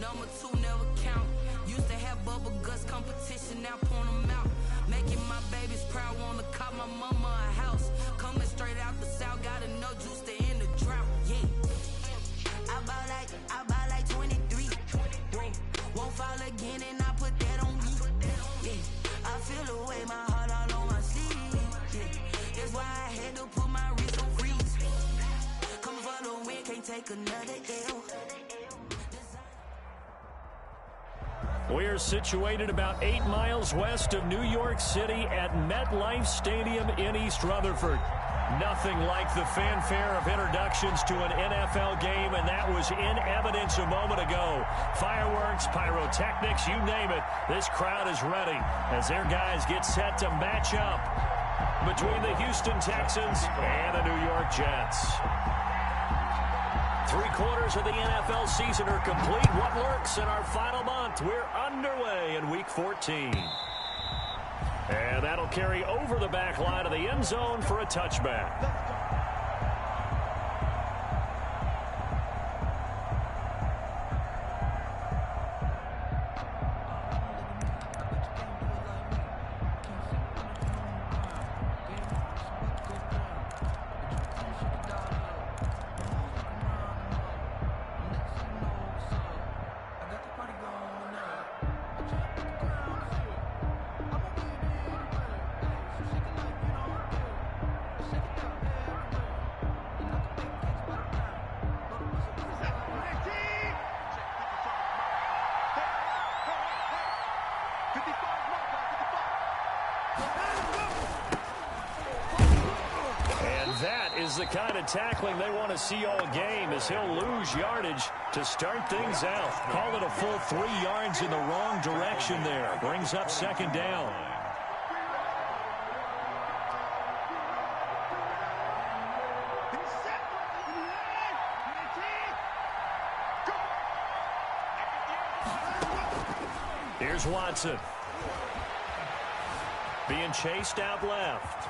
Number 2 never count. Used to have bubble guts competition, now point them out. Making my babies proud, wanna call my mama a house. Coming straight out the south, got enough juice to end the drought. Yeah. I bought like 23. Won't fall again and I put that on me. Yeah. I feel the way, my heart all on my sleeve. Yeah. That's why I had to put my wrist on freeze. Coming for the win, can't take another L. We're situated about 8 miles west of New York City at MetLife Stadium in East Rutherford. Nothing like the fanfare of introductions to an NFL game, and that was in evidence a moment ago. Fireworks, pyrotechnics, you name it. This crowd is ready as their guys get set to match up between the Houston Texans and the New York Jets. 3 quarters of the NFL season are complete. What lurks in our final month? We're underway in Week 14. And that'll carry over the back line of the end zone for a touchback. The kind of tackling they want to see all game, as he'll lose yardage to start things out. Call it a full 3 yards in the wrong direction there. Brings up second down. Here's Watson. Being chased out left.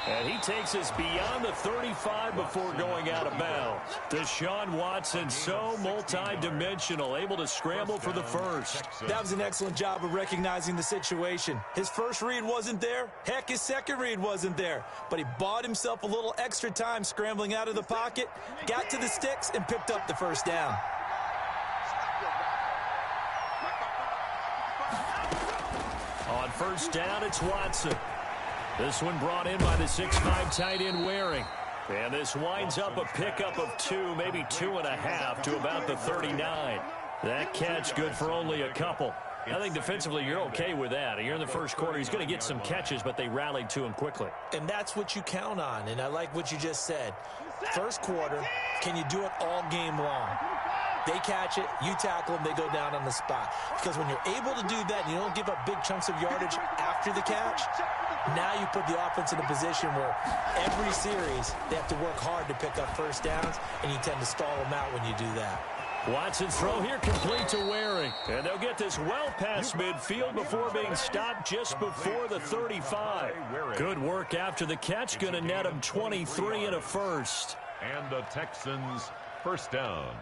And he takes us beyond the 35 before going out of bounds. Deshaun Watson, so multi-dimensional, able to scramble for the first. That was an excellent job of recognizing the situation. His first read wasn't there. Heck, his second read wasn't there. But he bought himself a little extra time scrambling out of the pocket, got to the sticks, and picked up the first down. On first down, it's Watson. This one brought in by the 6'5" tight end Waring. And this winds up a pickup of 2, maybe 2.5 to about the 39. That catch good for only a couple. I think defensively you're okay with that. Here in the first quarter, he's going to get some catches, but they rallied to him quickly. And that's what you count on, and I like what you just said. First quarter, can you do it all game long? They catch it, you tackle them, they go down on the spot. Because when you're able to do that and you don't give up big chunks of yardage after the catch, now you put the offense in a position where every series they have to work hard to pick up first downs, and you tend to stall them out when you do that. Watson's throw here complete to Waring. And they'll get this well past midfield before being stopped just before the 35. Good work after the catch. Going to net him 23 and a first. And the Texans first down.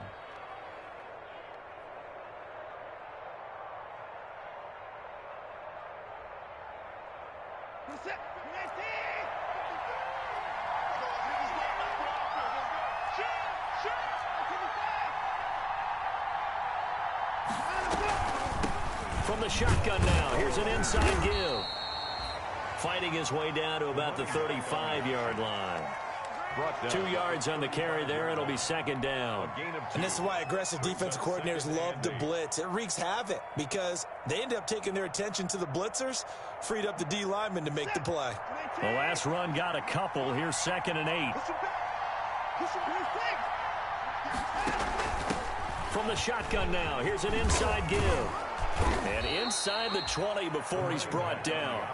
From the shotgun now, here's an inside give. Fighting his way down to about the 35-yard line. 2 yards on the carry there. It'll be second down. And this is why aggressive defensive coordinators love to blitz. It wreaks havoc because they end up taking their attention to the blitzers, freed up the D lineman to make the play. The last run got a couple. Here's 2nd and 8. From the shotgun now, here's an inside give. And inside the 20 before he's brought down.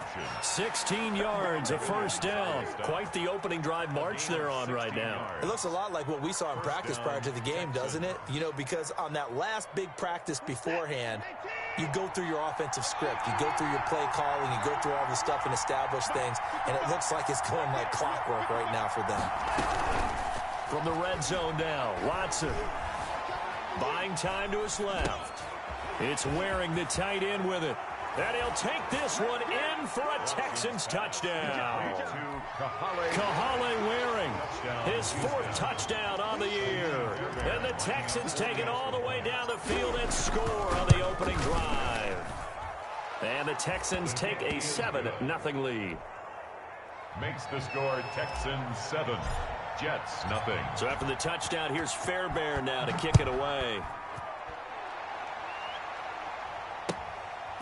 16 yards, a first down. Quite the opening drive march they're on right now. It looks a lot like what we saw in practice prior to the game, doesn't it? You know, because on that last big practice beforehand, you go through your offensive script. You go through your play calling. You go through all the stuff and establish things. And it looks like it's going like clockwork right now for them. From the red zone now, Watson. Buying time to his left. It's Waring the tight end with it. And he'll take this one in for a Texans touchdown. Kahale Waring, his 4th touchdown on the year. And the Texans take it all the way down the field and score on the opening drive. And the Texans take a 7-0 lead. Makes the score Texans 7, Jets 0. So after the touchdown, here's Fairbairn now to kick it away.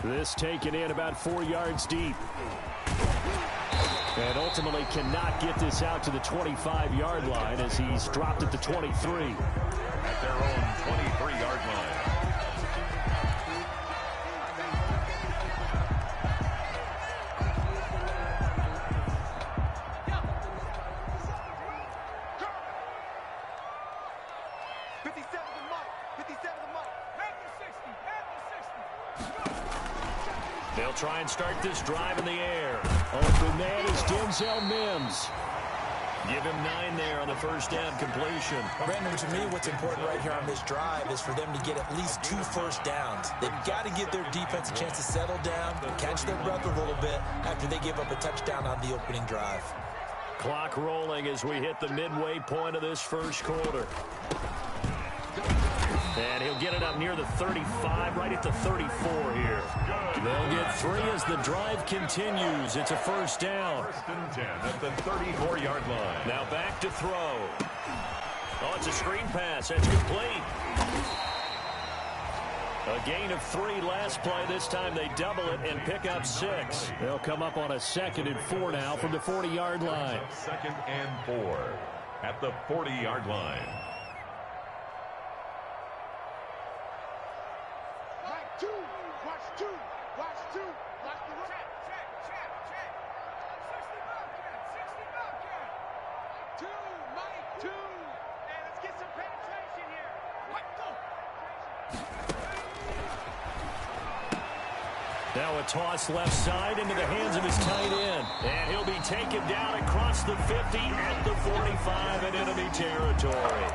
This taken in about 4 yards deep. And ultimately cannot get this out to the 25-yard line as he's dropped at the 23. At their own 23-yard line. They'll try and start this drive in the air. Open man is Denzel Mims. Give him 9 there on the first down completion. Brandon, to me, what's important right here on this drive is for them to get at least 2 first downs. They've got to give their defense a chance to settle down, catch their breath a little bit after they give up a touchdown on the opening drive. Clock rolling as we hit the midway point of this first quarter. And he'll get it up near the 35, right at the 34 here. They'll get 3 as the drive continues. It's a first down. 1st and 10 at the 34-yard line. Now back to throw. Oh, it's a screen pass. That's complete. A gain of 3 last play. This time they double it and pick up 6. They'll come up on a 2nd and 4 now from the 40-yard line. 2nd and 4 at the 40-yard line. Now a toss left side into the hands of his tight end. And he'll be taken down across the 50 at the 45 in enemy territory.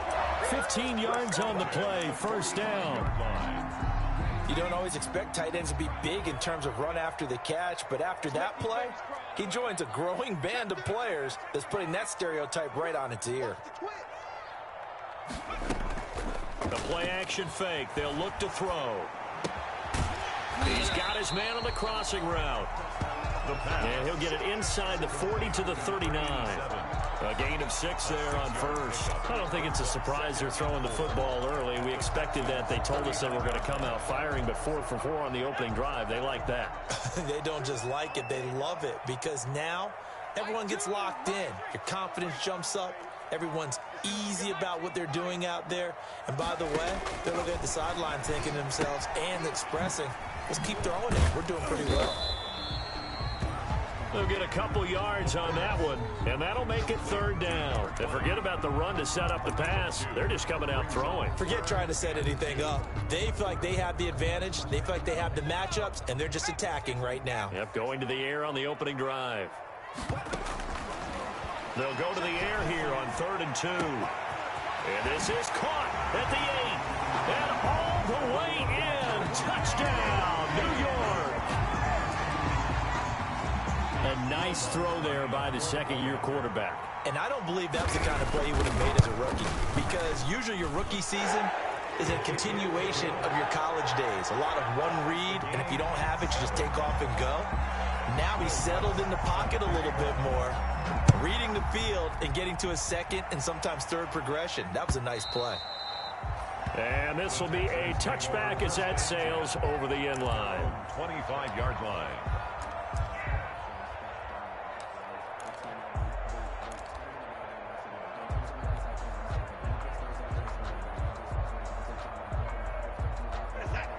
15 yards on the play, first down. You don't always expect tight ends to be big in terms of run after the catch, but after that play, he joins a growing band of players that's putting that stereotype right on its ear. The play action fake. They'll look to throw. He's got his man on the crossing route. And he'll get it inside the 40 to the 39. A gain of 6 there on first. I don't think it's a surprise they're throwing the football early. We expected that. They told us they were going to come out firing, but 4 for 4 on the opening drive. They like that. They don't just like it. They love it because now everyone gets locked in. Your confidence jumps up. Everyone's easy about what they're doing out there. And by the way, they're looking at the sideline thinking to themselves and expressing, let's keep throwing it. We're doing pretty well. They'll get a couple yards on that one, and that'll make it 3rd down. And forget about the run to set up the pass. They're just coming out throwing. Forget trying to set anything up. They feel like they have the advantage. They feel like they have the matchups, and they're just attacking right now. Yep, going to the air on the opening drive. They'll go to the air here on 3rd and 2. And this is caught at the 8. And all the way in. Touchdown, New York. A nice throw there by the second-year quarterback. And I don't believe that's the kind of play he would have made as a rookie. Because usually your rookie season is a continuation of your college days. A lot of one read, and if you don't have it, you just take off and go. Now he's settled in the pocket a little bit more, reading the field and getting to a 2nd and sometimes 3rd progression. That was a nice play. And this will be a touchback as that sails over the end line. 25-yard line.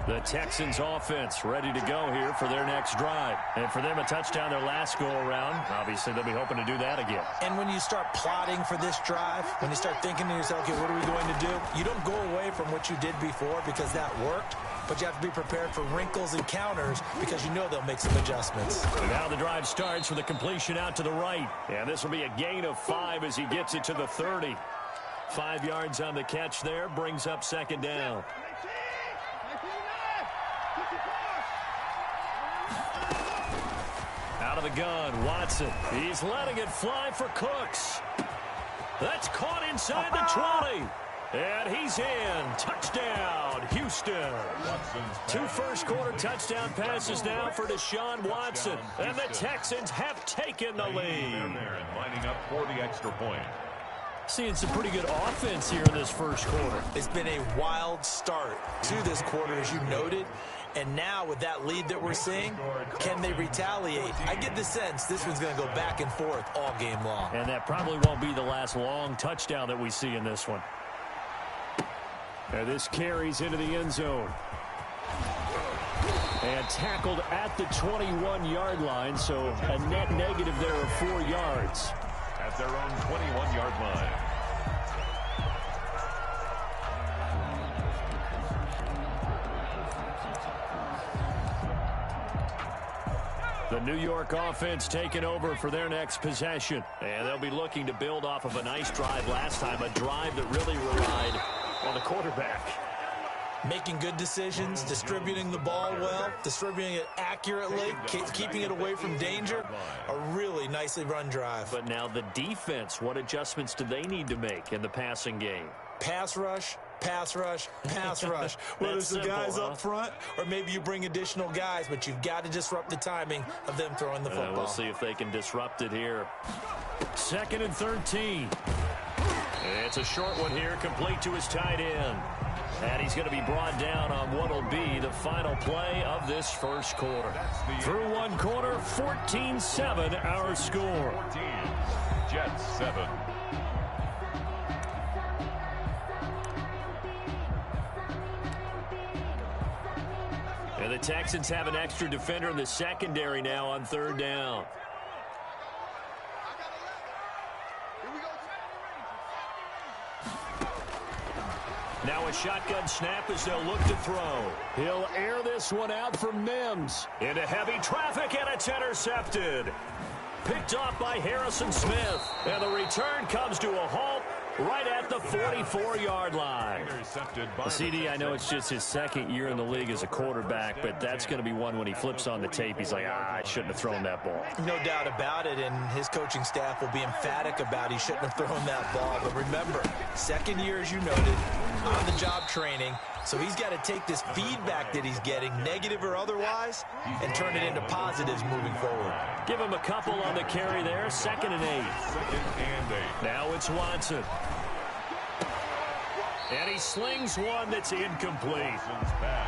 The Texans offense ready to go here for their next drive. And for them, a touchdown their last go-around. Obviously, they'll be hoping to do that again. And when you start plotting for this drive, when you start thinking to yourself, okay, what are we going to do? You don't go away from what you did before because that worked. But you have to be prepared for wrinkles and counters because you know they'll make some adjustments. And now the drive starts with a completion out to the right. And this will be a gain of 5 as he gets it to the 30. 5 yards on the catch there, brings up second down. Out of the gun, Watson. He's letting it fly for Cooks. That's caught inside the 20. And he's in. Touchdown, Houston. 2 first-quarter touchdown passes now for Deshaun Watson. And the Texans have taken the lead. Lining up for the extra point. Seeing some pretty good offense here in this first quarter. It's been a wild start to this quarter, as you noted. And now with that lead that we're seeing, can they retaliate? I get the sense this one's going to go back and forth all game long. And that probably won't be the last long touchdown that we see in this one. And this carries into the end zone. And tackled at the 21-yard line, so a net negative there of 4 yards. At their own 21-yard line. The New York offense taking over for their next possession. And they'll be looking to build off of a nice drive last time, a drive that really relied on the quarterback. Making good decisions, distributing the ball well, distributing it accurately, keeping it away from danger. A really nicely run drive. But now the defense, what adjustments do they need to make in the passing game? Pass rush, pass rush, pass rush. Whether it's the guys up front or maybe you bring additional guys, but you've got to disrupt the timing of them throwing the football. We'll see if they can disrupt it here. 2nd and 13. It's a short one here, complete to his tight end. And he's going to be brought down on what will be the final play of this first quarter. Through one quarter, 14-7 our score. 14, Jets 7. And the Texans have an extra defender in the secondary now on 3rd down. Now a shotgun snap as they'll look to throw. He'll air this one out for Mims. Into heavy traffic, and it's intercepted. Picked off by Harrison Smith. And the return comes to a halt right at the 44-yard line. CD, I know it's just his 2nd year in the league as a quarterback, but that's going to be one when he flips on the tape. He's like, I shouldn't have thrown that ball. No doubt about it, and his coaching staff will be emphatic about he shouldn't have thrown that ball. But remember, 2nd year, as you noted, on-the-job training. So he's got to take this feedback that he's getting, negative or otherwise, and turn it into positives moving forward. Give him a couple on the carry there. 2nd and 8. 2nd and 8. Now it's Watson. And he slings one that's incomplete.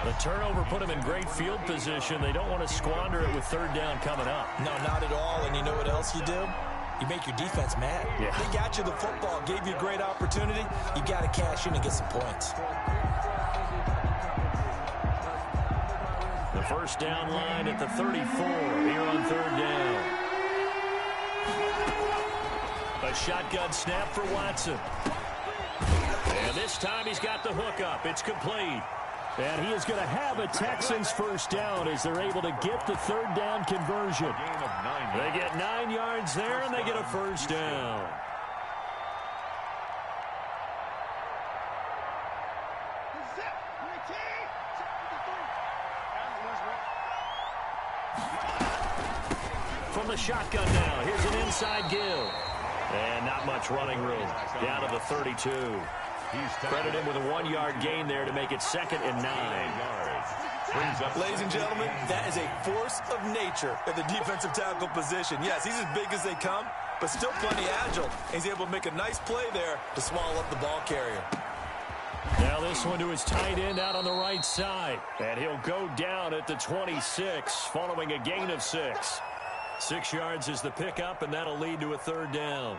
The turnover put him in great field position. They don't want to squander it with 3rd down coming up. No, not at all. And you know what else you do? You make your defense mad. Yeah. They got you the football, gave you a great opportunity. You got to cash in and get some points. The first down line at the 34 here on 3rd down. A shotgun snap for Watson. And this time he's got the hook up. It's complete. And he is going to have a Texans first down as they're able to get the 3rd down conversion. They get 9 yards there, and they get a first down. From the shotgun now, here's an inside give. And not much running room. Down to the 32. Credit him with a 1-yard gain there to make it 2nd and 9. Ladies and gentlemen, that is a force of nature at the defensive tackle position. Yes, he's as big as they come, but still plenty agile. He's able to make a nice play there to swallow up the ball carrier. Now this one to his tight end out on the right side. And he'll go down at the 26 following a gain of 6. 6 yards is the pickup, and that'll lead to a 3rd down.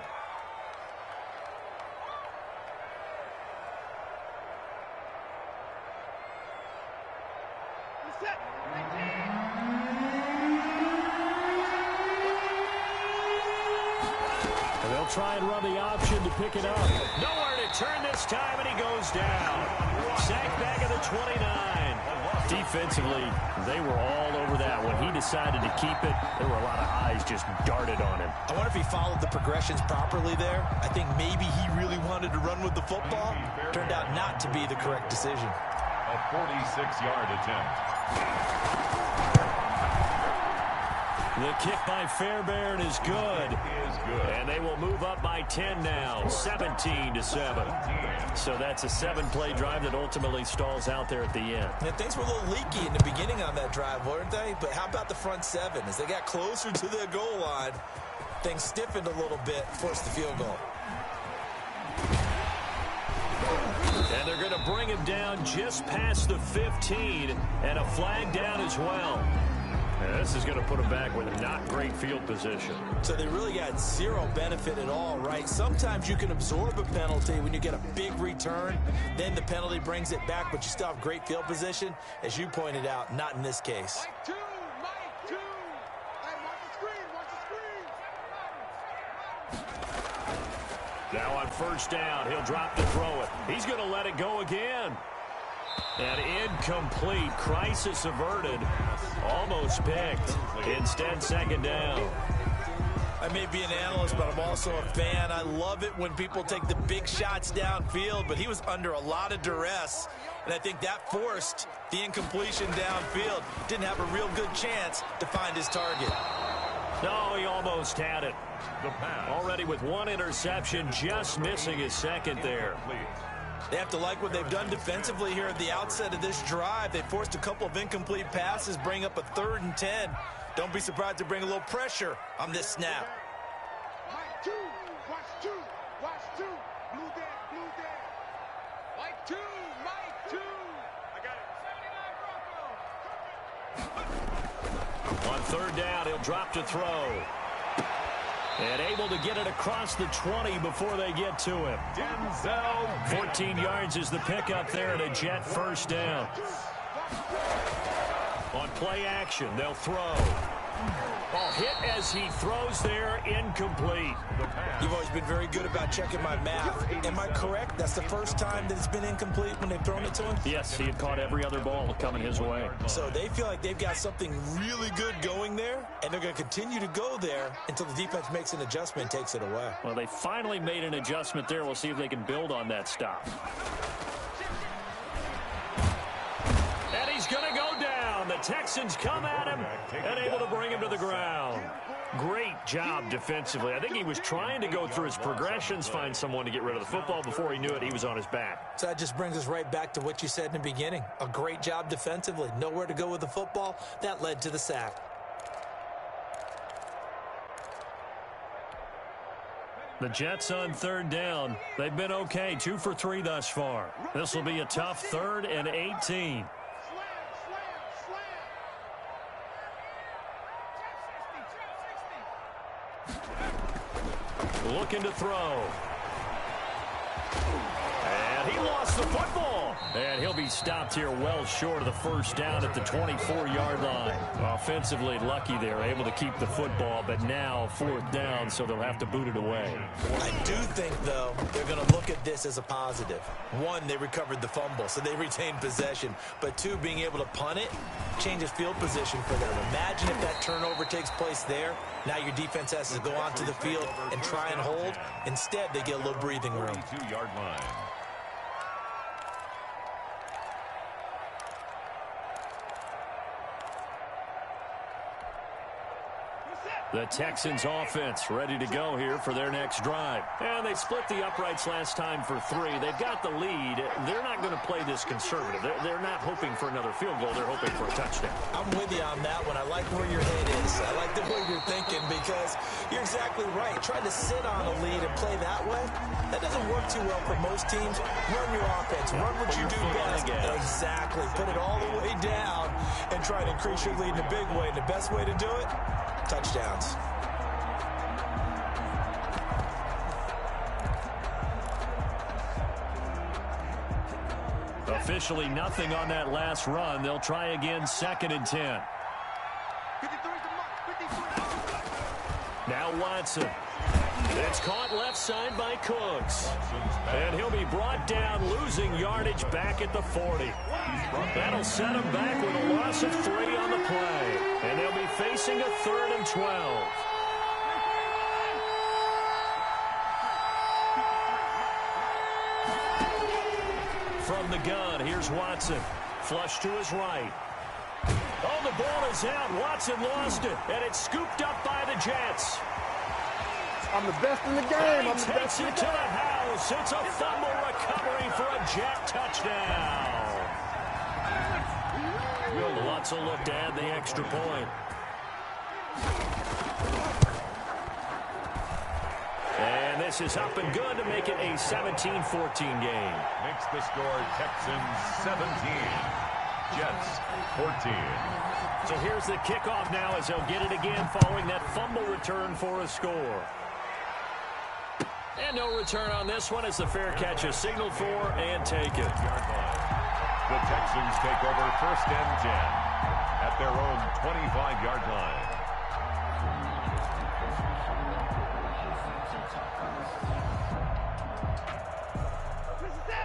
And they'll try and run the option to pick it up. Nowhere to turn this time, and he goes down. Sacked back at the 29. defensively, they were all over that. When he decided to keep it, there were a lot of eyes just darted on him. I wonder if he followed the progressions properly there. I think maybe he really wanted to run with the football. Turned out not to be the correct decision. A 46-yard attempt. The kick by Fairbairn is good. And they will move up by 10 now, 17-7. So that's a 7-play drive that ultimately stalls out there at the end. And things were a little leaky in the beginning on that drive, weren't they? But how about the front seven? As they got closer to their goal line, things stiffened a little bit, forced the field goal. And they're going to bring him down just past the 15, and a flag down as well. And this is going to put him back with a not great field position. So they really got zero benefit at all, right? Sometimes you can absorb a penalty when you get a big return. Then the penalty brings it back, but you still have great field position. As you pointed out, not in this case. Mike two. Hey, watch the screen. Now on first down, he'll drop to throw it. He's going to let it go again. And incomplete. Crisis averted. Almost picked. Instead, second down. I may be an analyst, but I'm also a fan. I love it when people take the big shots downfield, but he was under a lot of duress, and I think that forced the incompletion downfield. Didn't have a real good chance to find his target. No, he almost had it. Already with one interception, just missing his second there. They have to like what they've done defensively here at the outset of this drive. They forced a couple of incomplete passes, bring up a 3rd and 10. Don't be surprised to bring a little pressure on this snap. Mike two. Watch two. Blue dead. Mike two. I got it. On third down, he'll drop to throw. And able to get it across the 20 before they get to him. 14 yards is the pickup there and a Jet first down. On play action, they'll throw. Ball hit as he throws there, incomplete. You've always been very good about checking my math. Am I correct? That's the first time that it's been incomplete when they've thrown it to him? Yes, he had caught every other ball coming his way. So they feel like they've got something really good going there, and they're going to continue to go there until the defense makes an adjustment and takes it away. Well, they finally made an adjustment there. We'll see if they can build on that stop. And he's going to go down. The Texans come at him and able to bring him to the ground. Great job defensively. I think he was trying to go through his progressions, find someone to get rid of the football. Before he knew it, he was on his back. So that just brings us right back to what you said in the beginning. A great job defensively. Nowhere to go with the football. That led to the sack. The Jets on third down. They've been okay. 2 for 3 thus far. This will be a tough 3rd and 18. Looking to throw. And he lost the football. And he'll be stopped here well short of the first down at the 24-yard line. Offensively lucky there, able to keep the football, but now 4th down, so they'll have to boot it away. I do think, though, they're going to look at this as a positive. 1, they recovered the fumble, so they retained possession. But 2, being able to punt it changes field position for them. Imagine if that turnover takes place there. Now your defense has to go onto the field and try and hold. Instead, they get a little breathing room. 42-yard line. The Texans offense ready to go here for their next drive. And they split the uprights last time for 3. They've got the lead. They're not going to play this conservative. They're not hoping for another field goal. They're hoping for a touchdown. I'm with you on that one. I like where your head is. I like the way you're thinking because you're exactly right. Trying to sit on a lead and play that way, that doesn't work too well for most teams. Run your offense. Run what you do best. Exactly. Put it all the way down and try to increase your lead in a big way. And the best way to do it, touchdowns. Officially nothing on that last run. They'll try again, 2nd and 10. Now Watson. It's caught left side by Cooks. And he'll be brought down, losing yardage back at the 40. That'll set him back with a loss of 3 on the play. And they'll be facing a 3rd and 12. From the gun, here's Watson. Flush to his right. Oh, the ball is out. Watson lost it, and it's scooped up by the Jets. I'm the best in the game. He takes it to the house. It's a fumble recovery for a Jet touchdown. Lots of look to add the extra point. And this is up and good to make it a 17-14 game. Makes the score Texans 17, Jets 14. So here's the kickoff now as they'll get it again following that fumble return for a score. And no return on this one as the fair catch is signaled for and taken. The Texans take over 1st and 10 at their own 25-yard line.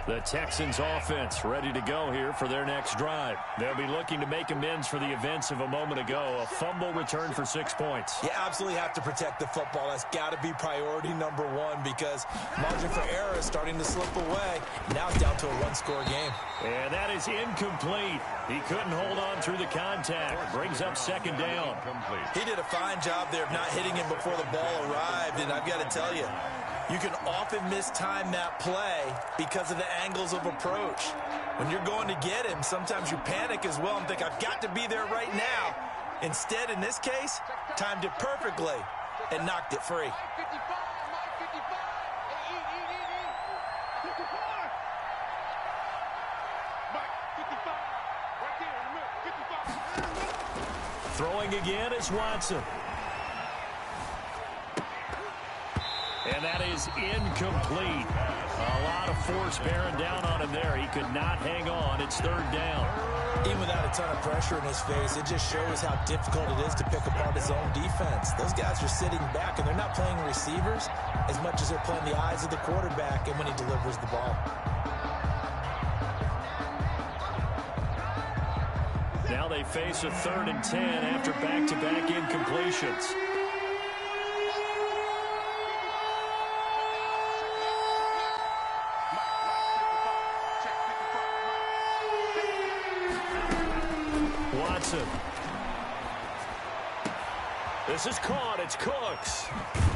The Texans offense ready to go here for their next drive. They'll be looking to make amends for the events of a moment ago. A fumble return for 6 points. You absolutely have to protect the football. That's got to be priority number 1 because margin for error is starting to slip away. Now it's down to a 1-score game. And that is incomplete. He couldn't hold on through the contact. Brings up 2nd down. He did a fine job there of not hitting him before the ball arrived. And I've got to tell you, you can often mistime that play because of the angles of approach. When you're going to get him, sometimes you panic as well and think, I've got to be there right now. Instead, in this case, timed it perfectly and knocked it free. Throwing again is Watson. And that is incomplete. A lot of force bearing down on him there. He could not hang on. It's 3rd down. Even without a ton of pressure in his face, it just shows how difficult it is to pick apart his own defense. Those guys are sitting back, and they're not playing receivers as much as they're playing the eyes of the quarterback and when he delivers the ball. Now they face a 3rd and 10 after back-to-back incompletions. Watson. This is caught. It's Cooks.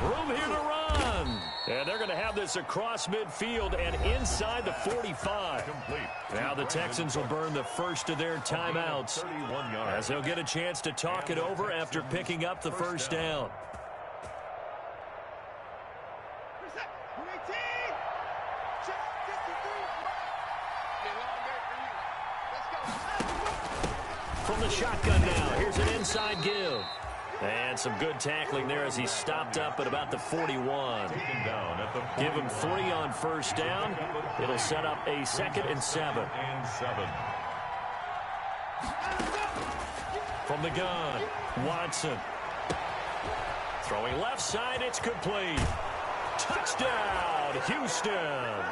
Room here to run. And they're going to have this across midfield and inside the 45. Now the Texans will burn the first of their timeouts as they'll get a chance to talk it over after picking up the 1st down. From the shotgun now, here's an inside give. And some good tackling there as he stopped up at about the 41. Give him 3 on 1st down. It'll set up a 2nd and 7. From the gun, Watson. Throwing left side, it's complete. Touchdown, Houston.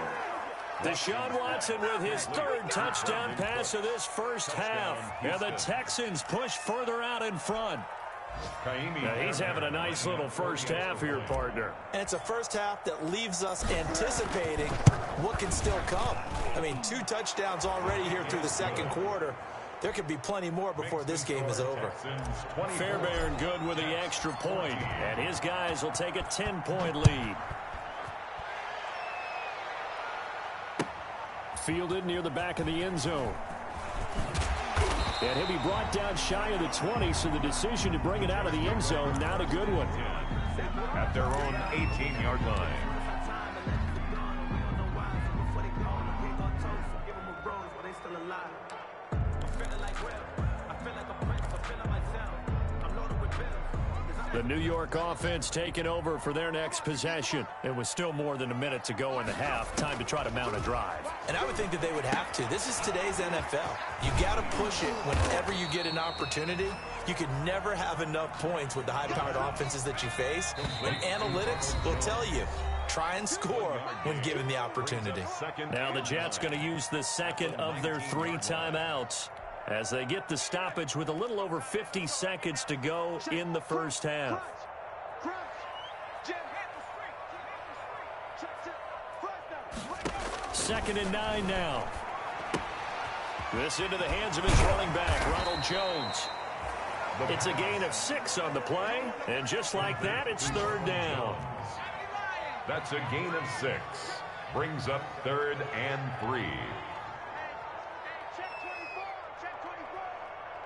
Deshaun Watson with his 3rd touchdown pass of this first half. And the Texans push further out in front. Now he's having a nice little first half here, partner. And it's a first half that leaves us anticipating what can still come. I mean, 2 touchdowns already here through the 2nd quarter. There could be plenty more before this game is over. Fairbairn good with the extra point, and his guys will take a 10-point lead. Fielded near the back of the end zone. And he'll be brought down shy of the 20, so the decision to bring it out of the end zone, not a good one. At their own 18-yard line. The New York offense taking over for their next possession. It was still more than a minute to go in the half. Time to try to mount a drive. And I would think that they would have to. This is today's NFL. You got to push it whenever you get an opportunity. You could never have enough points with the high-powered offenses that you face. And analytics will tell you, try and score when given the opportunity. Now the Jets going to use the second of their 3 timeouts as they get the stoppage with a little over 50 seconds to go in the first half. Second and 9 now. This into the hands of his running back, Ronald Jones. It's a gain of 6 on the play, and just like that, it's third down. That's a gain of 6. Brings up 3rd and 3. Check 24, check 24,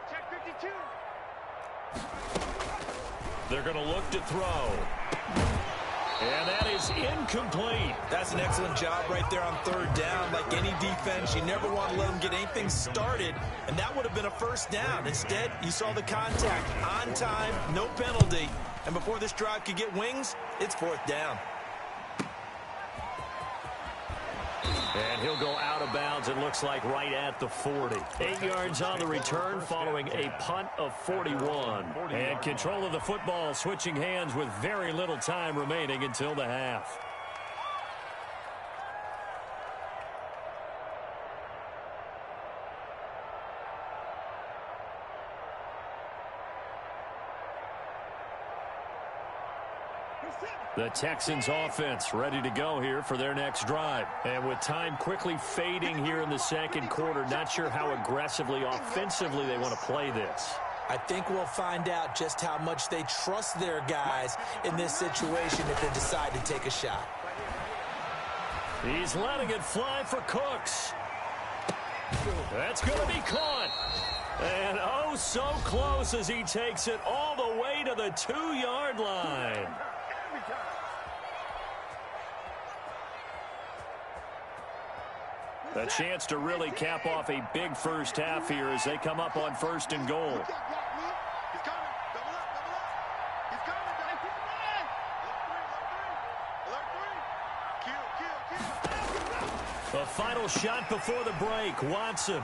check 52. They're going to look to throw. And that is incomplete. That's an excellent job right there on third down. Like any defense, you never want to let them get anything started, and that would have been a first down. Instead, you saw the contact on time, no penalty, and before this drive could get wings, it's fourth down. And he'll go out of bounds, it looks like, right at the 40. 8 yards on the return following a punt of 41. And control of the football switching hands with very little time remaining until the half. The Texans offense ready to go here for their next drive. And with time quickly fading here in the second quarter, not sure how aggressively, offensively they want to play this. I think we'll find out just how much they trust their guys in this situation if they decide to take a shot. He's letting it fly for Cooks. That's going to be caught. And oh, so close as he takes it all the way to the 2-yard line. A chance to really cap off a big first half here as they come up on 1st and goal. A final shot before the break. Watson.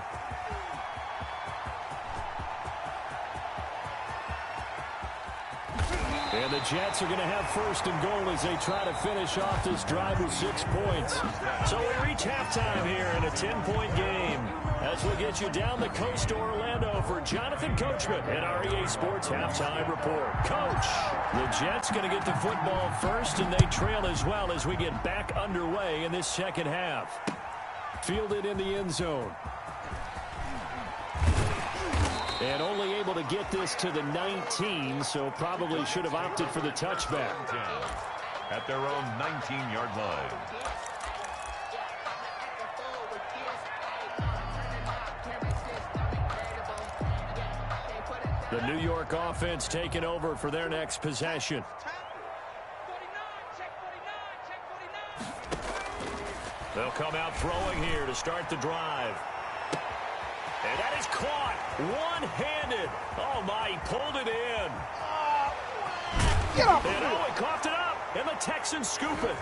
And the Jets are going to have 1st and goal as they try to finish off this drive with 6 points. So we reach halftime here in a 10-point game. As we'll get you down the coast to Orlando for Jonathan Coachman at our EA Sports Halftime Report. Coach, the Jets going to get the football first, and they trail as well as we get back underway in this second half. Fielded in the end zone. And only able to get this to the 19, so probably should have opted for the touchback. At their own 19-yard line. The New York offense taking over for their next possession. They'll come out throwing here to start the drive. And that is caught one-handed. Oh, my, he pulled it in. Get up! And oh, he coughed it up, and the Texans scoop it.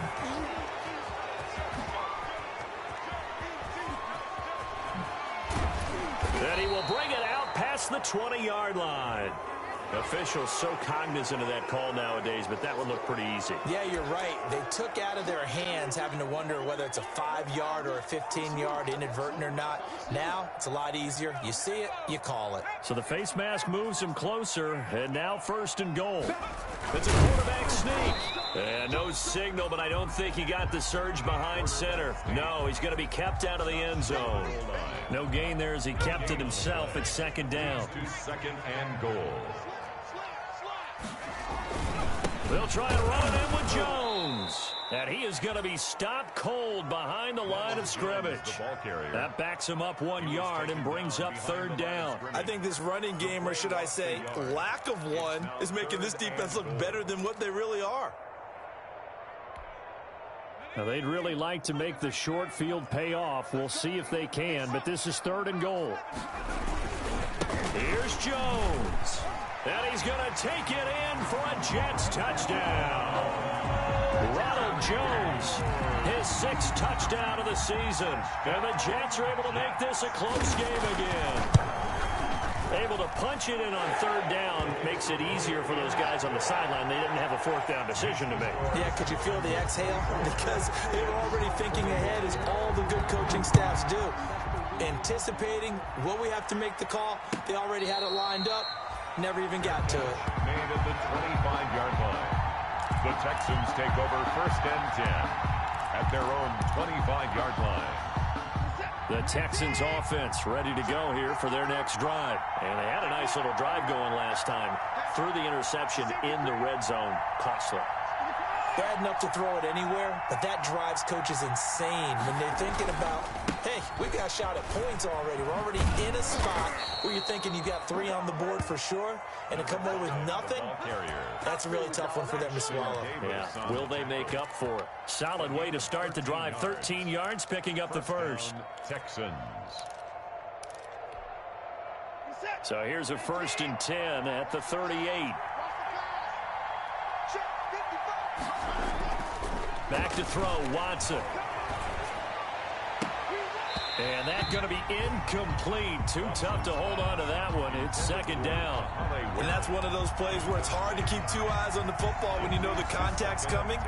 And he will bring it out past the 20-yard line. Officials so cognizant of that call nowadays, but that would look pretty easy. Yeah, you're right. They took out of their hands having to wonder whether it's a 5-yard or a 15-yard inadvertent or not. Now, it's a lot easier. You see it, you call it. So the face mask moves him closer, and now 1st and goal. It's a quarterback sneak. And no signal, but I don't think he got the surge behind center. No, he's going to be kept out of the end zone. No gain there as he kept it himself at 2nd down. To 2nd and goal. They'll try to run it in with Jones. And he is going to be stopped cold behind the line of scrimmage. That backs him up 1 yard and brings up 3rd down. I think this running game, or should I say lack of one, is making this defense look better than what they really are. Now, they'd really like to make the short field pay off. We'll see if they can, but this is 3rd and goal. Here's Jones. And he's going to take it in for a Jets touchdown. Ronald Jones, his 6th touchdown of the season. And the Jets are able to make this a close game again. Able to punch it in on third down makes it easier for those guys on the sideline. They didn't have a fourth down decision to make. Yeah, could you feel the exhale? Because they were already thinking ahead, as all the good coaching staffs do. Anticipating what we have to make the call. They already had it lined up. Never even got to it. Made at the 25-yard line. The Texans take over 1st and 10 at their own 25-yard line. The Texans offense ready to go here for their next drive. And they had a nice little drive going last time. Threw the interception in the red zone. Costly. Bad enough to throw it anywhere, but that drives coaches insane when they're thinking about, hey, we got a shot at points already. We're already in a spot where you're thinking you got 3 on the board for sure, and to come away with nothing, that's a really tough one for them to swallow. Yeah, will they make up for it? Solid way to start the drive. 13 yards, picking up the first. Texans. So here's a 1st and 10 at the 38. Back to throw, Watson. And that's going to be incomplete. Too tough to hold on to that one. It's 2nd down. And that's one of those plays where it's hard to keep 2 eyes on the football when you know the contact's coming,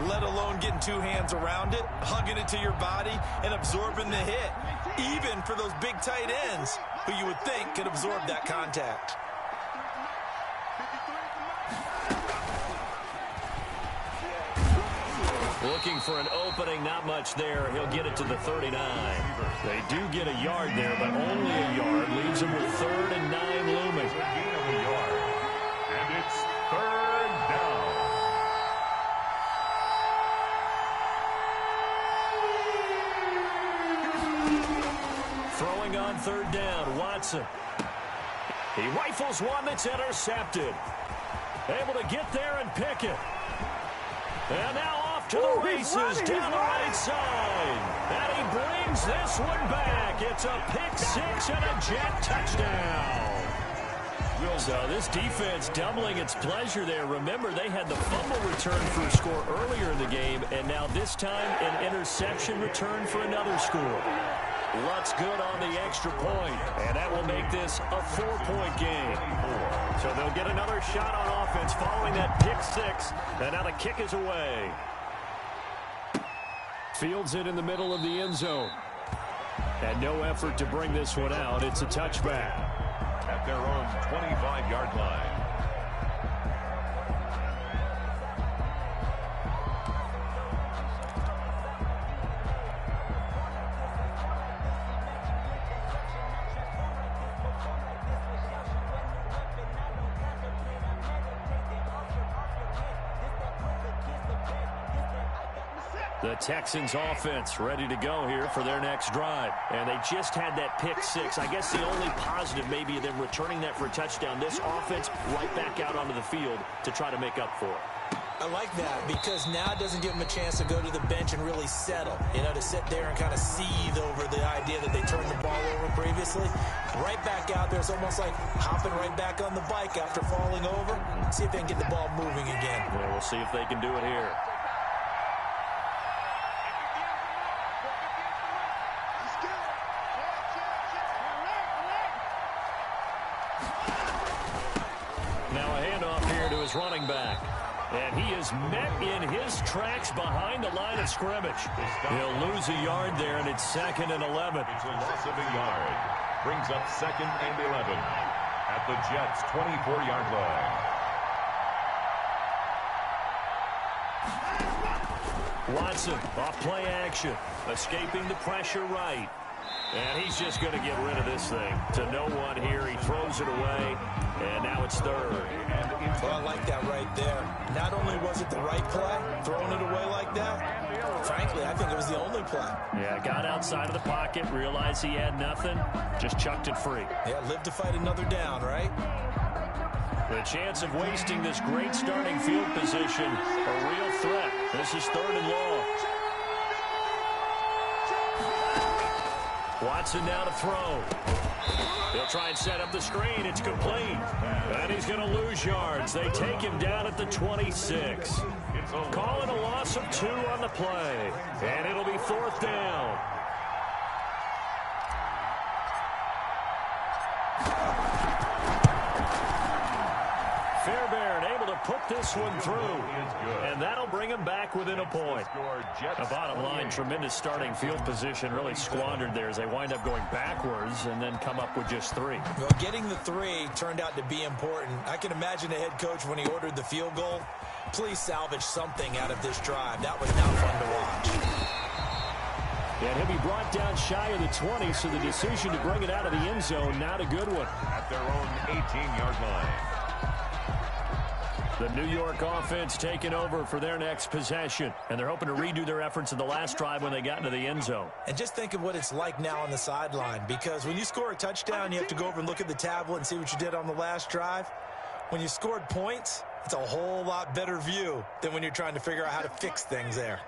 let alone getting 2 hands around it, hugging it to your body, and absorbing the hit, even for those big tight ends who you would think could absorb that contact. Looking for an opening, not much there. He'll get it to the 39. They do get a yard there, but only a yard. Leaves him with 3rd and 9 looming. And it's 3rd down. Throwing on 3rd down, Watson. He rifles one that's intercepted. Able to get there and pick it. And now off to the races down the right side. And he brings this one back. It's a pick 6 and a Jet touchdown. So this defense doubling its pleasure there. Remember, they had the fumble return for a score earlier in the game, and now this time an interception return for another score. Lutz good on the extra point, and that will make this a 4-point game. So they'll get another shot on offense following that pick 6, and now the kick is away. Fields it in the middle of the end zone. And no effort to bring this one out. It's a touchback. At their own 25-yard line. The Texans offense ready to go here for their next drive. And they just had that pick 6. I guess the only positive maybe of them returning that for a touchdown. This offense right back out onto the field to try to make up for it. I like that because now it doesn't give them a chance to go to the bench and really settle. You know, to sit there and kind of seethe over the idea that they turned the ball over previously. Right back out there. It's almost like hopping right back on the bike after falling over. See if they can get the ball moving again. Well, we'll see if they can do it here. Running back. And he is met in his tracks behind the line of scrimmage. He'll lose a yard there, and it's 2nd and 11. It's a loss of a yard. Brings up 2nd and 11 at the Jets' 24-yard line. Watson off play action, escaping the pressure right. And he's just going to get rid of this thing to no one here. He throws it away, and now it's 3rd. Well, I like that right there. Not only was it the right play, throwing it away like that, frankly, I think it was the only play. Yeah, got outside of the pocket, realized he had nothing, just chucked it free. Yeah, live to fight another down, right? The chance of wasting this great starting field position, a real threat. This is 3rd and long. Watson now to throw. He'll try and set up the screen. It's complete. And he's going to lose yards. They take him down at the 26. Calling a loss of 2 on the play. And it'll be 4th down. Fairbairn able to put this one through. And that'll bring him back within a point. The bottom line, tremendous starting field position, really squandered there as they wind up going backwards and then come up with just 3. Well, getting the 3 turned out to be important. I can imagine the head coach when he ordered the field goal. Please salvage something out of this drive. That was not fun to watch. And he'll be brought down shy of the 20, so the decision to bring it out of the end zone, not a good one. At their own 18-yard line. The New York offense taking over for their next possession, and they're hoping to redo their efforts in the last drive when they got into the end zone. And just think of what it's like now on the sideline, because when you score a touchdown, you have to go over and look at the tablet and see what you did on the last drive. When you scored points, it's a whole lot better view than when you're trying to figure out how to fix things there.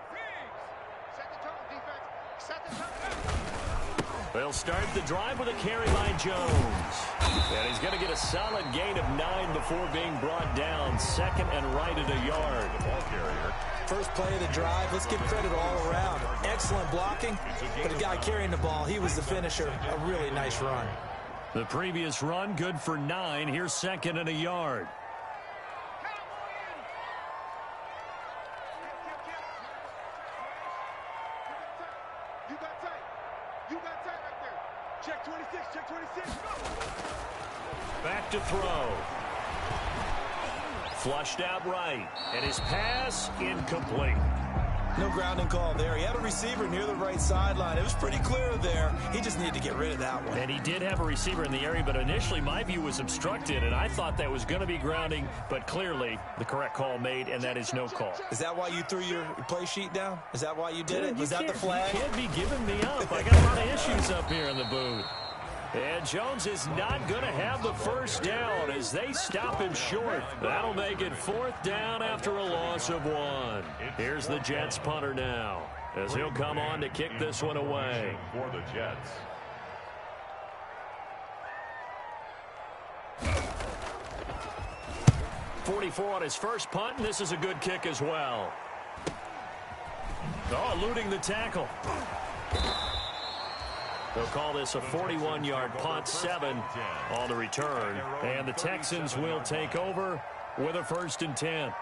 They'll start the drive with a carry by Jones. And he's going to get a solid gain of 9 before being brought down. Second and right at a yard. The ball carrier. First play of the drive, let's give credit all around. Excellent blocking, but the guy carrying the ball, he was the finisher. A really nice run. The previous run, good for 9. Here's second and a yard. Check 26, check 26. Back to throw. Flushed out right. And his pass incomplete. No grounding call there. He had a receiver near the right sideline. It was pretty clear there. He just needed to get rid of that one. And he did have a receiver in the area, but initially my view was obstructed, and I thought that was going to be grounding, but clearly the correct call made, and that is no call. Is that why you threw your play sheet down? Is that why you did it? Was that the flag? You can't be giving me up. I got a lot of issues up here in the booth. And Jones is not going to have the first down as they stop him short. That'll make it 4th down after a loss of 1. Here's the Jets punter now as he'll come on to kick this one away. For the Jets. .44 on his first punt, and this is a good kick as well. Oh, eluding the tackle. They'll call this a 41-yard punt, 7 on the return. And the Texans will take over with a 1st and 10.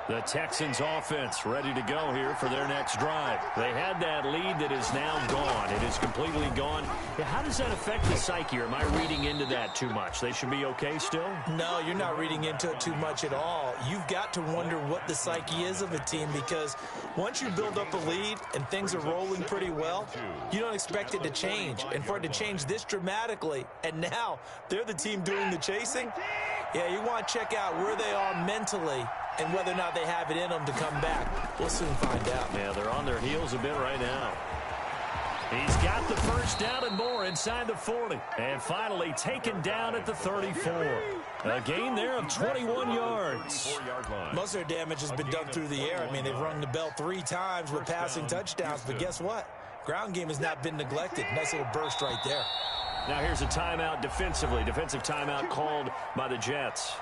The Texans offense ready to go here for their next drive. They had that lead that is now gone. It is completely gone. How does that affect the psyche? Or am I reading into that too much? They should be okay still? No, you're not reading into it too much at all. You've got to wonder what the psyche is of a team, because once you build up a lead and things are rolling pretty well, you don't expect it to change. And for it to change this dramatically, and now they're the team doing the chasing, yeah, you want to check out where they are mentally and whether or not they have it in them to come back. We'll soon find out. Yeah, they're on their heels a bit right now. He's got the first down and more inside the 40. And finally taken down at the 34. A gain there of 21 yards. Most of their damage has been done through the air. I mean, they've rung the bell 3 times with passing touchdowns. But guess what? Ground game has not been neglected. Nice little burst right there. Now here's a timeout defensively. Defensive timeout called by the Jets.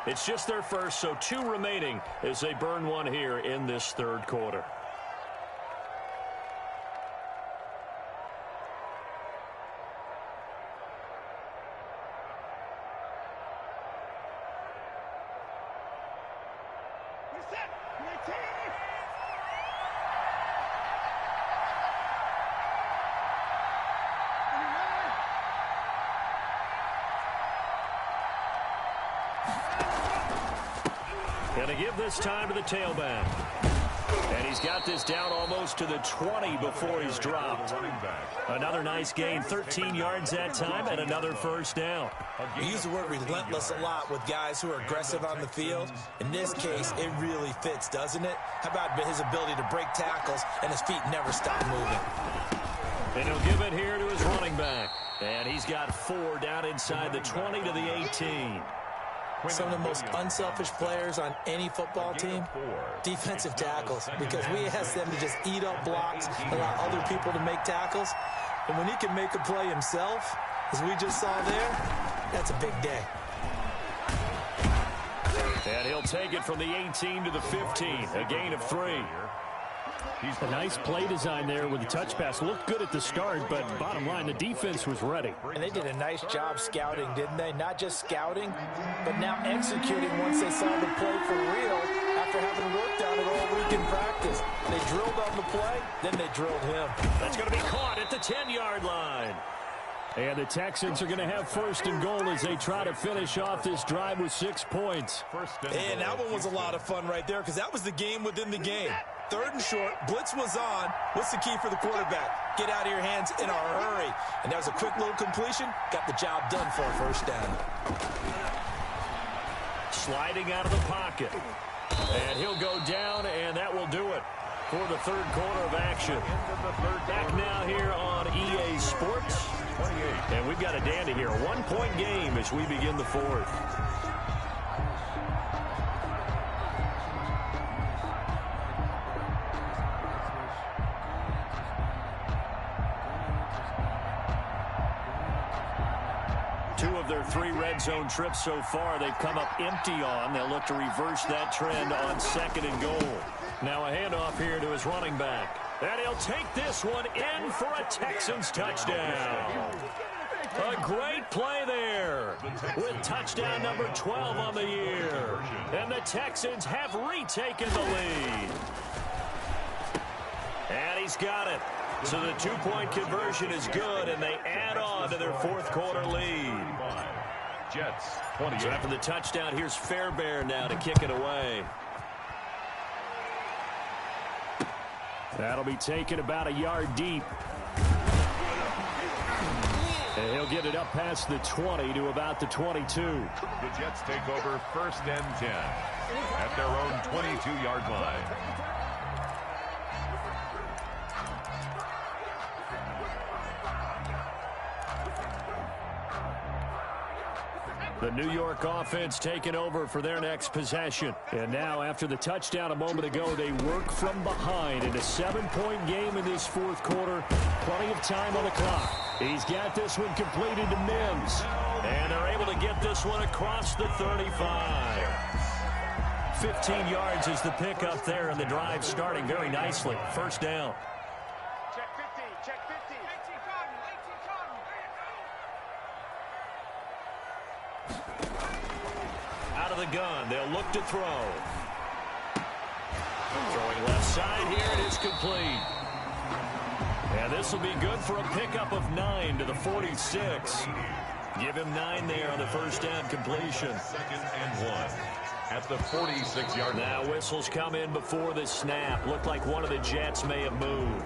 It's just their first, so 2 remaining as they burn one here in this 3rd quarter. Going to give this time to the tailback. And he's got this down almost to the 20 before he's dropped. Another nice gain, 13 yards that time, and another first down. We use the word relentless a lot with guys who are aggressive on the field. In this case, it really fits, doesn't it? How about his ability to break tackles and his feet never stop moving? And he'll give it here to his running back. And he's got 4 down inside the 20 to the 18. Some of the most unselfish players on any football team, defensive tackles, because we ask them to just eat up blocks, allow other people to make tackles. And when he can make a play himself, as we just saw there, that's a big day. And he'll take it from the 18 to the 15, a gain of 3. A nice play design there with the touch pass. Looked good at the start, but bottom line, the defense was ready. And they did a nice job scouting, didn't they? Not just scouting, but now executing once they saw the play for real after having worked on it all week in practice. They drilled on the play, then they drilled him. That's going to be caught at the 10-yard line. And the Texans are going to have first and goal as they try to finish off this drive with 6 points. And that one was a lot of fun right there because that was the game within the game. 3rd and short, blitz was on. What's the key for the quarterback? Get out of your hands in a hurry. And that was a quick little completion. Got the job done for a first down. Sliding out of the pocket. And he'll go down, and that will do it for the 3rd quarter of action. Back now here on EA Sports. And we've got a dandy here. A 1-point game as we begin the 4th. Two of their 3 red zone trips so far, they've come up empty on. They'll look to reverse that trend on 2nd and goal. Now a handoff here to his running back. And he'll take this one in for a Texans touchdown. A great play there with touchdown number 12 on the year. And the Texans have retaken the lead. And he's got it. So the 2-point conversion is good, and they add on to their 4th quarter lead. Jets, 28. So after the touchdown, here's Fairbairn now to kick it away. That'll be taken about a yard deep. And he'll get it up past the 20 to about the 22. The Jets take over 1st and 10 at their own 22-yard line. The New York offense taking over for their next possession. And now, after the touchdown a moment ago, they work from behind in a 7-point game in this 4th quarter. Plenty of time on the clock. He's got this one completed to Mims. And they're able to get this one across the 35. 15 yards is the pickup there, and the drive starting very nicely. First down. Check 50, check 50. 18 Cotton, 18 Cotton. Out of the gun, they'll look to throw. Throwing left side here, it is complete. And this will be good for a pickup of 9 to the 46. Give him 9 there on the first down completion. 2nd and 1 at the 46-yard line. Now whistles come in before the snap. Looked like one of the Jets may have moved.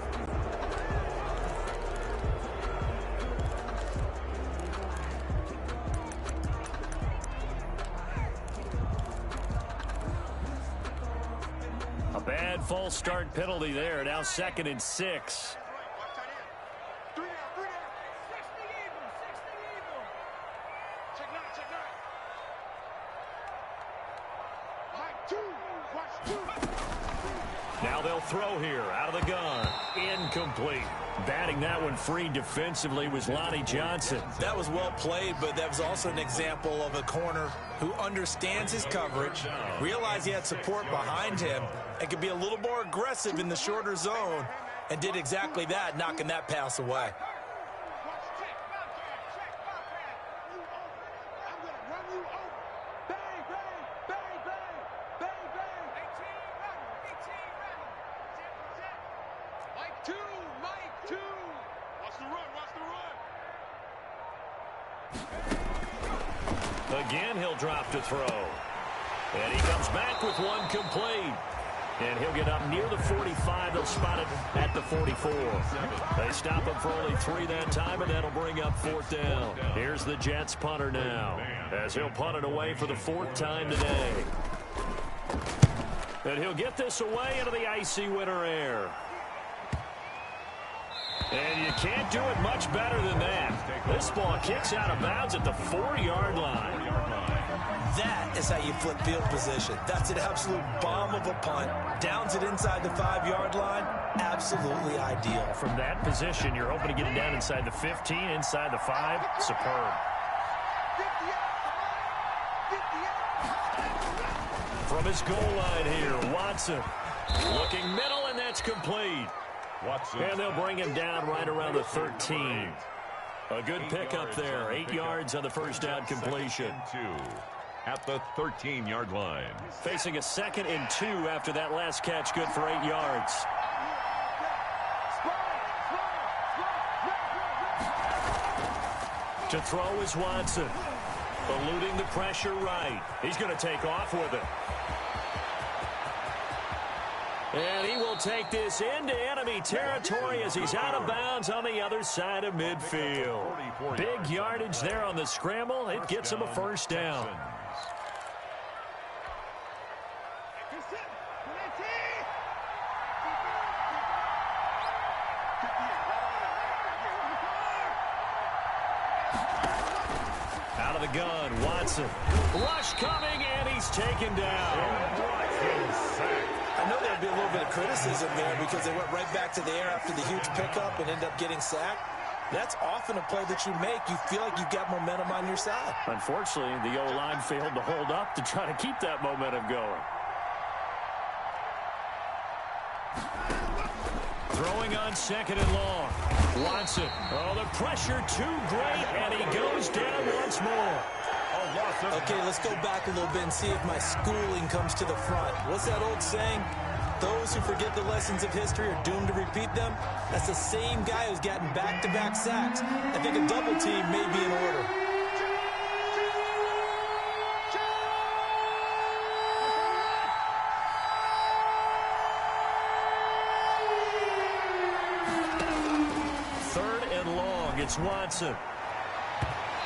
A bad false start penalty there. Now 2nd and 6. Now they'll throw here out of the gun. Incomplete. Batting that one free defensively was Lonnie Johnson. That was well played, but that was also an example of a corner who understands his coverage, realized he had support behind him, and could be a little more aggressive in the shorter zone, and did exactly that, knocking that pass away. Again, he'll drop to throw. And he comes back with one complete. And he'll get up near the 45. They'll spot it at the 44. They stop him for only 3 that time, and that'll bring up 4th down. Here's the Jets punter now, as he'll punt it away for the 4th time today. And he'll get this away into the icy winter air. And you can't do it much better than that. This ball kicks out of bounds at the 4-yard line. That is how you flip field position. That's an absolute bomb of a punt. Downs it inside the 5-yard line. Absolutely ideal. From that position, you're hoping to get it down inside the 15, inside the 5. Superb. From his goal line here, Watson looking middle, and that's That's complete. Watson. And they'll bring him down right around the 13. A good pickup there. 8 yards on the first down completion. At the 13-yard line. Facing a 2nd and 2 after that last catch. Good for 8 yards. To throw is Watson. Eluding the pressure right. He's going to take off with it. And he will take this into enemy territory as he's out of bounds on the other side of midfield. Big yardage there on the scramble. It gets him a first down. Out of the gun, Watson. Rush coming, and he's taken down. I know there'll be a little bit of criticism there because they went right back to the air after the huge pickup and ended up getting sacked. That's often a play that you make. You feel like you've got momentum on your side. Unfortunately, the O-line failed to hold up to try to keep that momentum going. Throwing on 2nd and long. Watson. Oh, the pressure too great, and he goes down once more. Okay, let's go back a little bit and see if my schooling comes to the front. What's that old saying? Those who forget the lessons of history are doomed to repeat them. That's the same guy who's gotten back-to-back sacks. I think a double team may be in order. Third and long, it's Watson.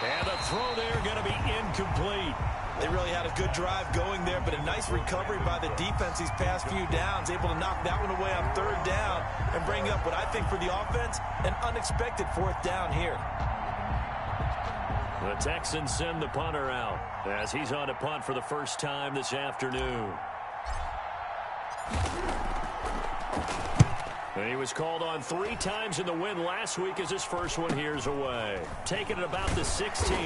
And the throw there going to be incomplete. They really had a good drive going there, but a nice recovery by the defense these past few downs, able to knock that one away on 3rd down and bring up what I think for the offense, an unexpected 4th down here. The Texans send the punter out as he's on to punt for the first time this afternoon. And he was called on 3 times in the win last week as his first one here's away. Taking it about the 16.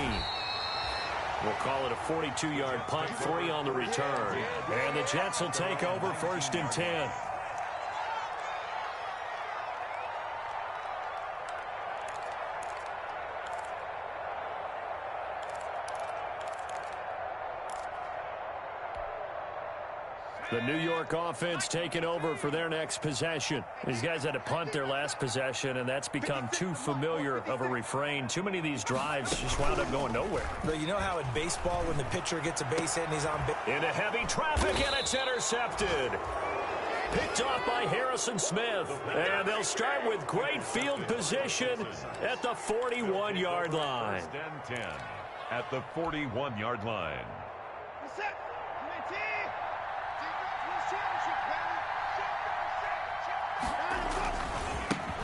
We'll call it a 42-yard punt, 3 on the return. And the Jets will take over 1st and 10. The New York offense taking over for their next possession. These guys had to punt their last possession, and that's become too familiar of a refrain. Too many of these drives just wound up going nowhere. But you know how in baseball when the pitcher gets a base hit and he's on base? Into heavy traffic, and it's intercepted. Picked off by Harrison Smith. And they'll start with great field position at the 41-yard line. 10 at the 41-yard line.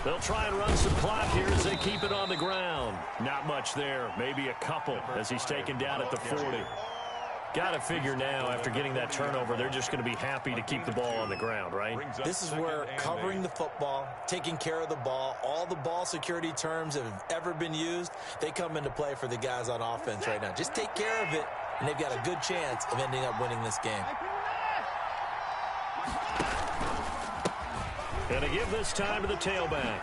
They'll try and run some clock here as they keep it on the ground. Not much there. Maybe a couple as he's taken down at the 40. Got to figure now, after getting that turnover, they're just going to be happy to keep the ball on the ground, right? This is where covering the football, taking care of the ball, all the ball security terms that have ever been used, they come into play for the guys on offense right now. Just take care of it, and they've got a good chance of ending up winning this game. Going to give this time to the tailback.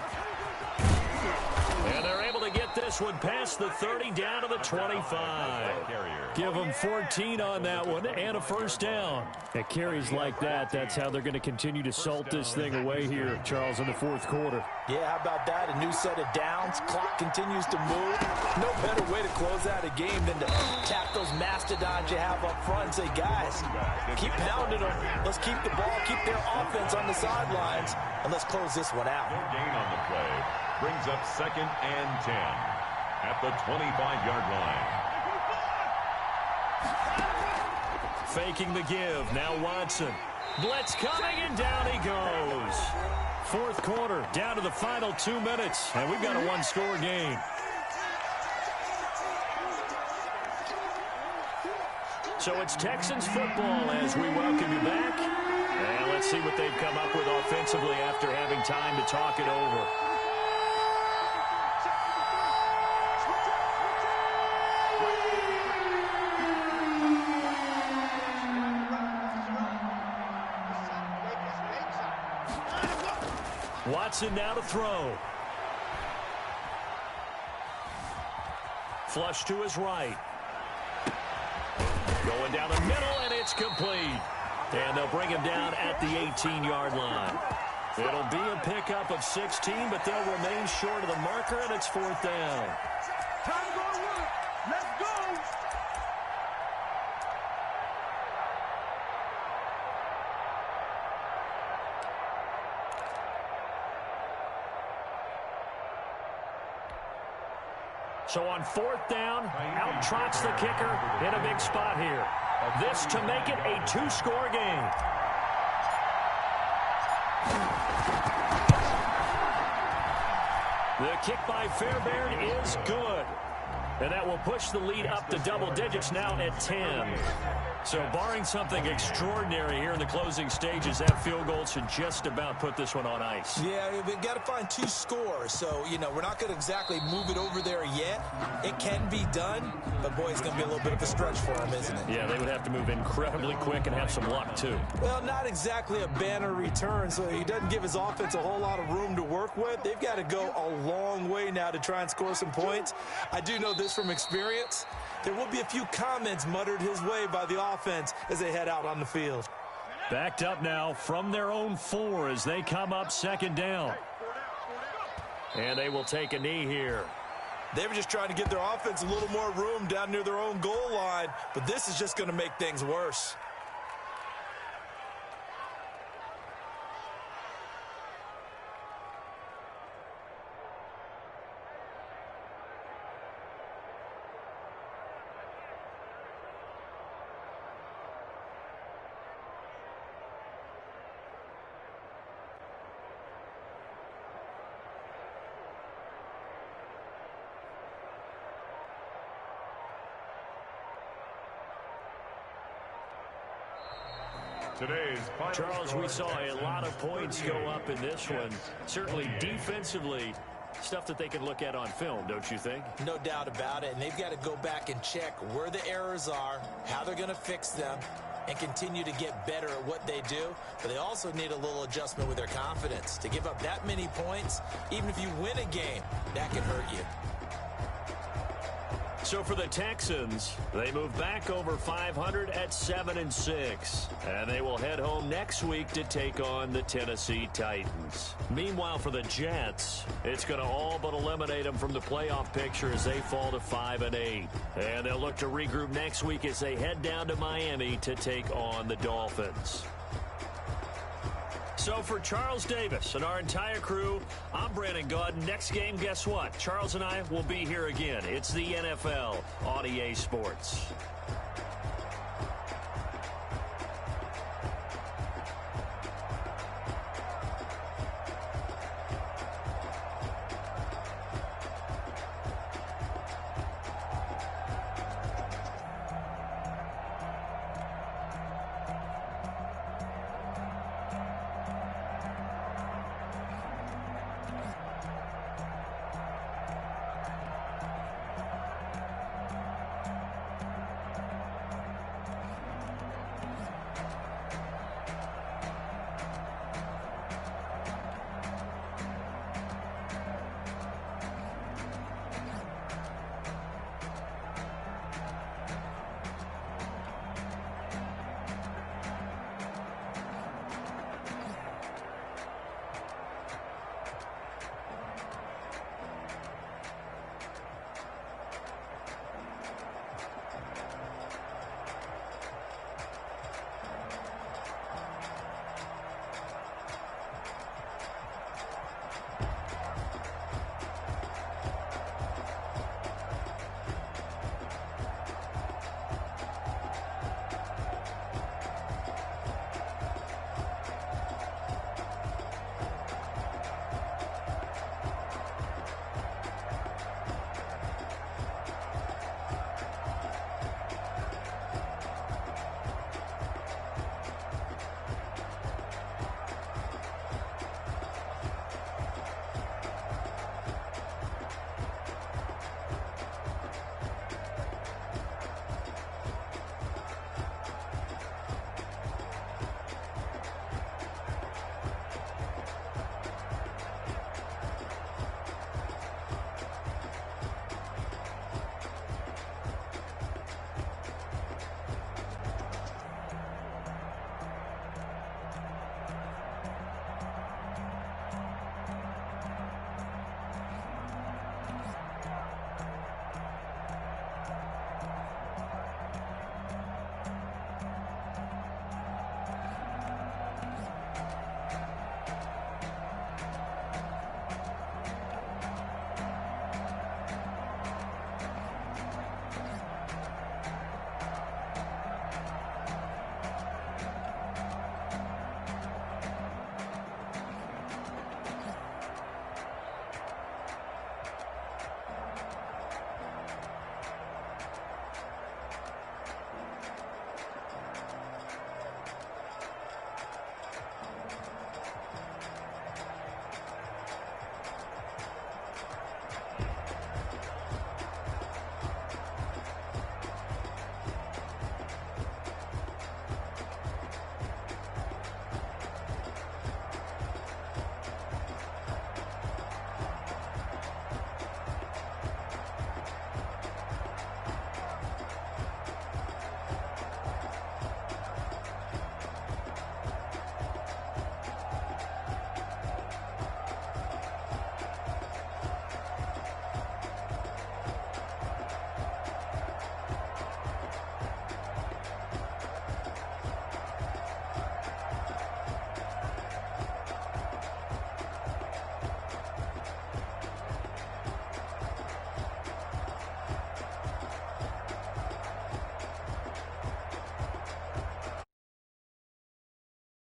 And they're able to get this one past the 30 down to the 25. Give them 14 on that one and a first down. At carries like that, that's how they're going to continue to salt this thing away here, Charles, in the 4th quarter. Yeah, how about that? A new set of downs. Clock continues to move. No better way to close out a game than to tap those mastodons you have up front and say, guys, keep pounding them. Let's keep the ball, keep their offense on the sidelines, and let's close this one out. No gain on the play. Brings up 2nd and 10 at the 25-yard line. Faking the give. Now Watson. Blitz coming, and down he goes. 4th quarter, down to the final 2 minutes, and we've got a 1-score game. So it's Texans football as we welcome you back. And let's see what they've come up with offensively after having time to talk it over. Watson now to throw. Flush to his right. Going down the middle, and it's complete. And they'll bring him down at the 18-yard line. It'll be a pickup of 16, but they'll remain short of the marker, and it's 4th down. Time to go to work. Let's go. So on 4th down, out trots the kicker in a big spot here. This to make it a 2-score game. The kick by Fairbairn is good. And that will push the lead up to double digits now at 10. So barring something extraordinary here in the closing stages, that field goal should just about put this one on ice. Yeah, we've got to find 2 scores. So, we're not going to exactly move it over there yet. It can be done, but, boy, it's going to be a little bit of a stretch for them, isn't it? Yeah, they would have to move incredibly quick and have some luck, too. Well, not exactly a banner return, so he doesn't give his offense a whole lot of room to work with. They've got to go a long way now to try and score some points. I do know this from experience. There will be a few comments muttered his way by the offense as they head out on the field. Backed up now from their own 4 as they come up 2nd down. And they will take a knee here. They were just trying to give their offense a little more room down near their own goal line, but this is just going to make things worse. Charles, we saw a lot of points go up in this one. Certainly defensively, stuff that they can look at on film, don't you think? No doubt about it, and they've got to go back and check where the errors are, how they're going to fix them, and continue to get better at what they do. But they also need a little adjustment with their confidence. To give up that many points, even if you win a game, that can hurt you. So for the Texans, they move back over 500 at 7-6. And they will head home next week to take on the Tennessee Titans. Meanwhile, for the Jets, it's going to all but eliminate them from the playoff picture as they fall to 5-8. And they'll look to regroup next week as they head down to Miami to take on the Dolphins. So for Charles Davis and our entire crew, I'm Brandon Gaudin. Next game, guess what? Charles and I will be here again. It's the NFL on EA Sports.